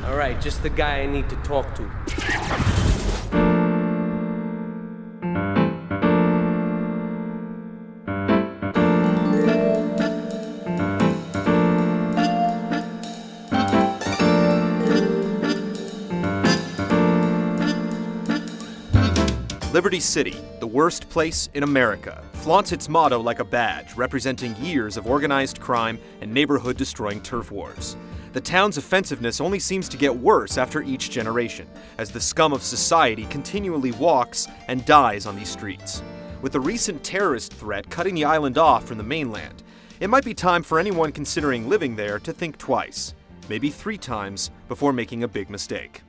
All right, just the guy I need to talk to. Liberty City, the worst place in America, flaunts its motto like a badge, representing years of organized crime and neighborhood-destroying turf wars. The town's offensiveness only seems to get worse after each generation, as the scum of society continually walks and dies on these streets. With the recent terrorist threat cutting the island off from the mainland, it might be time for anyone considering living there to think twice, maybe 3 times, before making a big mistake.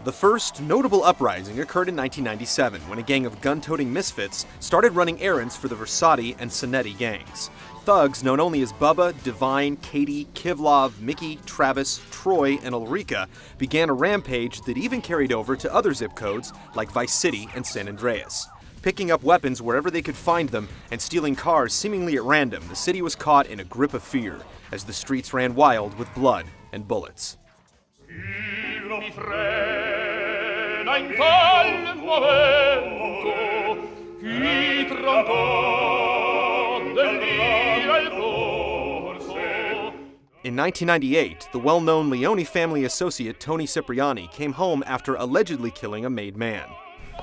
The first notable uprising occurred in 1997 when a gang of gun-toting misfits started running errands for the Versace and Sonetti gangs. Thugs known only as Bubba, Divine, Katie, Kivlov, Mickey, Travis, Troy, and Ulrika began a rampage that even carried over to other zip codes like Vice City and San Andreas. Picking up weapons wherever they could find them and stealing cars seemingly at random, the city was caught in a grip of fear as the streets ran wild with blood and bullets. In 1998, the well-known Leone family associate Tony Cipriani came home after allegedly killing a made man.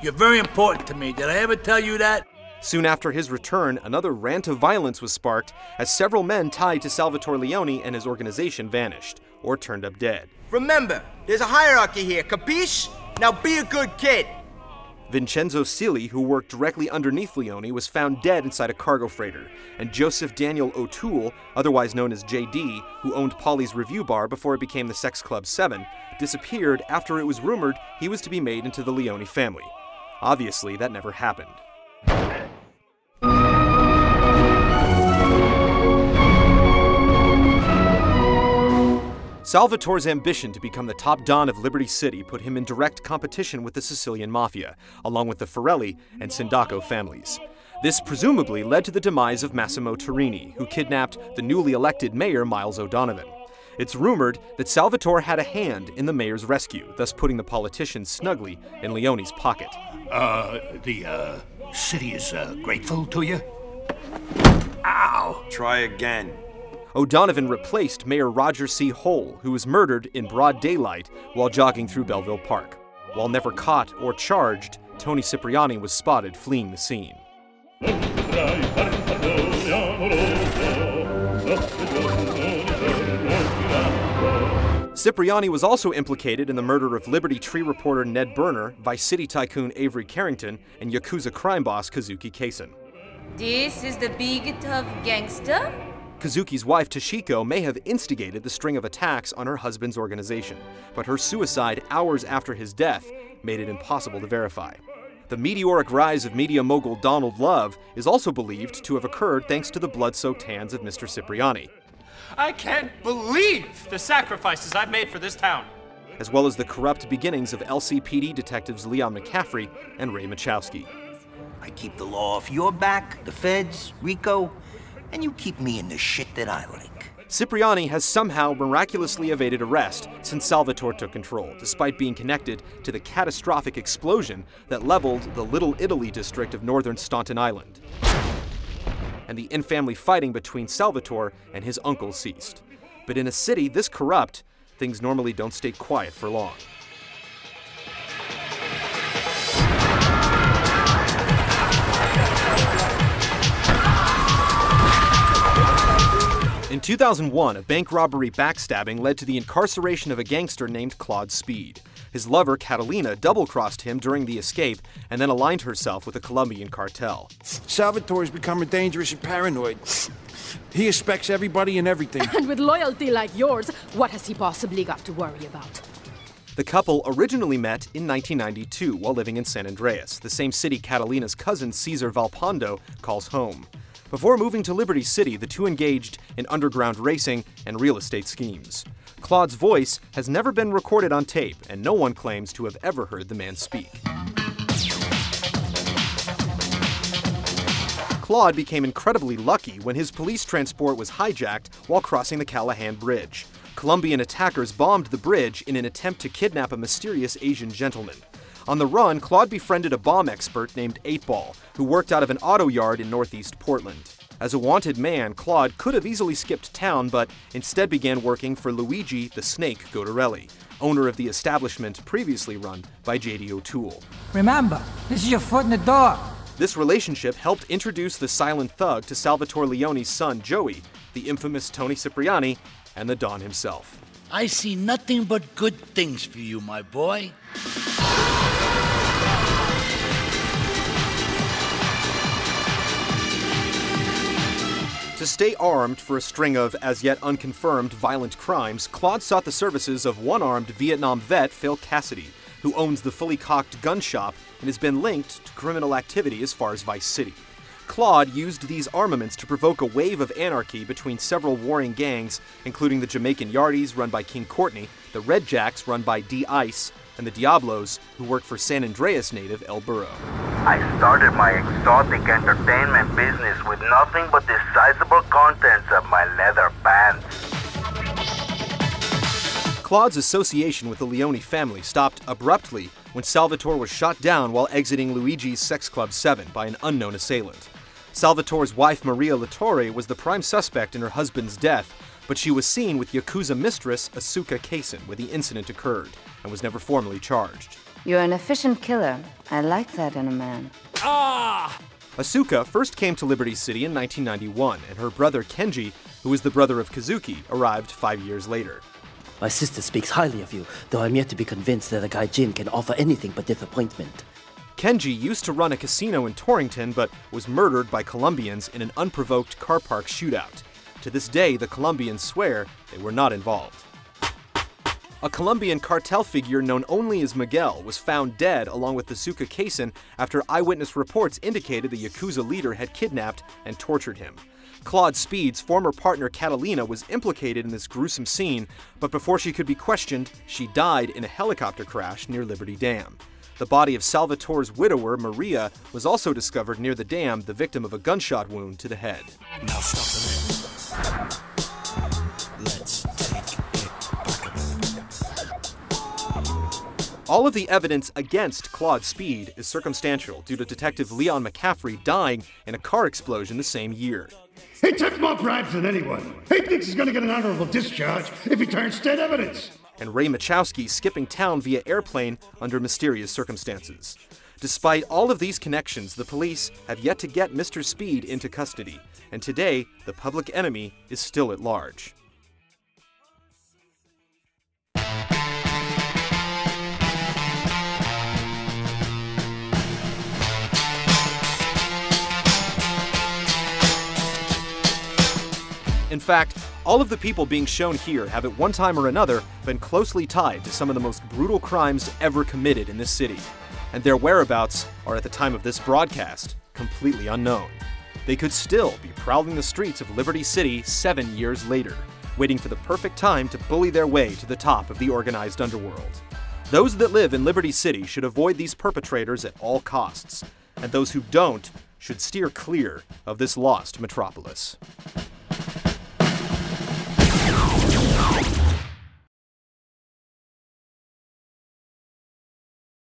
You're very important to me. Did I ever tell you that? Soon after his return, another rant of violence was sparked as several men tied to Salvatore Leone and his organization vanished or turned up dead. Remember, there's a hierarchy here, capiche? Now be a good kid. Vincenzo Cili, who worked directly underneath Leone, was found dead inside a cargo freighter, and Joseph Daniel O'Toole, otherwise known as JD, who owned Polly's Review Bar before it became the Sex Club 7, disappeared after it was rumored he was to be made into the Leone family. Obviously, that never happened. Salvatore's ambition to become the top don of Liberty City put him in direct competition with the Sicilian Mafia, along with the Forelli and Sindaco families. This presumably led to the demise of Massimo Turini, who kidnapped the newly elected mayor Miles O'Donovan. It's rumored that Salvatore had a hand in the mayor's rescue, thus putting the politician snugly in Leone's pocket. The city is grateful to you? Ow! Try again. O'Donovan replaced Mayor Roger C. Hole, who was murdered in broad daylight while jogging through Belleville Park. While never caught or charged, Tony Cipriani was spotted fleeing the scene. Cipriani was also implicated in the murder of Liberty Tree reporter Ned Berner, Vice City tycoon Avery Carrington, and Yakuza crime boss Kazuki Kaisen. This is the big tough gangster? Kazuki's wife Toshiko may have instigated the string of attacks on her husband's organization, but her suicide hours after his death made it impossible to verify. The meteoric rise of media mogul Donald Love is also believed to have occurred thanks to the blood-soaked hands of Mr. Cipriani. I can't believe the sacrifices I've made for this town. As well as the corrupt beginnings of LCPD detectives Leon McCaffrey and Ray Machowski. I keep the law off your back, the feds, Rico, and you keep me in the shit that I like. Cipriani has somehow miraculously evaded arrest since Salvatore took control, despite being connected to the catastrophic explosion that leveled the Little Italy district of northern Staunton Island. And the in-family fighting between Salvatore and his uncle ceased. But in a city this corrupt, things normally don't stay quiet for long. In 2001, a bank robbery backstabbing led to the incarceration of a gangster named Claude Speed. His lover, Catalina, double-crossed him during the escape and then aligned herself with the Colombian cartel. Salvatore's becoming dangerous and paranoid. He expects everybody and everything. And with loyalty like yours, what has he possibly got to worry about? The couple originally met in 1992 while living in San Andreas, the same city Catalina's cousin Cesar Valpondo calls home. Before moving to Liberty City, the two engaged in underground racing and real estate schemes. Claude's voice has never been recorded on tape, and no one claims to have ever heard the man speak. Claude became incredibly lucky when his police transport was hijacked while crossing the Callahan Bridge. Colombian attackers bombed the bridge in an attempt to kidnap a mysterious Asian gentleman. On the run, Claude befriended a bomb expert named 8-Ball, who worked out of an auto yard in northeast Portland. As a wanted man, Claude could have easily skipped town, but instead began working for Luigi the Snake Godarelli, owner of the establishment previously run by J.D. O'Toole. Remember, this is your foot in the door. This relationship helped introduce the silent thug to Salvatore Leone's son, Joey, the infamous Tony Cipriani, and the Don himself. I see nothing but good things for you, my boy. To stay armed for a string of as yet unconfirmed violent crimes, Claude sought the services of one-armed Vietnam vet Phil Cassidy, who owns the fully cocked gun shop and has been linked to criminal activity as far as Vice City. Claude used these armaments to provoke a wave of anarchy between several warring gangs, including the Jamaican Yardies, run by King Courtney, the Red Jacks, run by D-Ice, and the Diablos, who work for San Andreas native El Burro. I started my exotic entertainment business with nothing but the sizable contents of my leather pants. Claude's association with the Leone family stopped abruptly when Salvatore was shot down while exiting Luigi's Sex Club 7 by an unknown assailant. Salvatore's wife Maria Latore was the prime suspect in her husband's death, but she was seen with Yakuza mistress Asuka Kaisen when the incident occurred and was never formally charged. You're an efficient killer. I like that in a man. Asuka first came to Liberty City in 1991, and her brother Kenji, who is the brother of Kazuki, arrived 5 years later. My sister speaks highly of you, though I'm yet to be convinced that a guy Jin can offer anything but disappointment. Kenji used to run a casino in Torrington, but was murdered by Colombians in an unprovoked car park shootout. To this day, the Colombians swear they were not involved. A Colombian cartel figure known only as Miguel was found dead along with Asuka Kaisen after eyewitness reports indicated the Yakuza leader had kidnapped and tortured him. Claude Speed's former partner Catalina was implicated in this gruesome scene, but before she could be questioned, she died in a helicopter crash near Liberty Dam. The body of Salvatore's widower, Maria, was also discovered near the dam, the victim of a gunshot wound to the head. Now stop a minute. Let's take it. All of the evidence against Claude Speed is circumstantial due to Detective Leon McCaffrey dying in a car explosion the same year. He took more bribes than anyone. He thinks he's going to get an honorable discharge if he turns state evidence. And Ray Machowski skipping town via airplane under mysterious circumstances. Despite all of these connections, the police have yet to get Mr. Speed into custody, and today, the public enemy is still at large. In fact, all of the people being shown here have at one time or another been closely tied to some of the most brutal crimes ever committed in this city, and their whereabouts are at the time of this broadcast completely unknown. They could still be prowling the streets of Liberty City 7 years later, waiting for the perfect time to bully their way to the top of the organized underworld. Those that live in Liberty City should avoid these perpetrators at all costs, and those who don't should steer clear of this lost metropolis.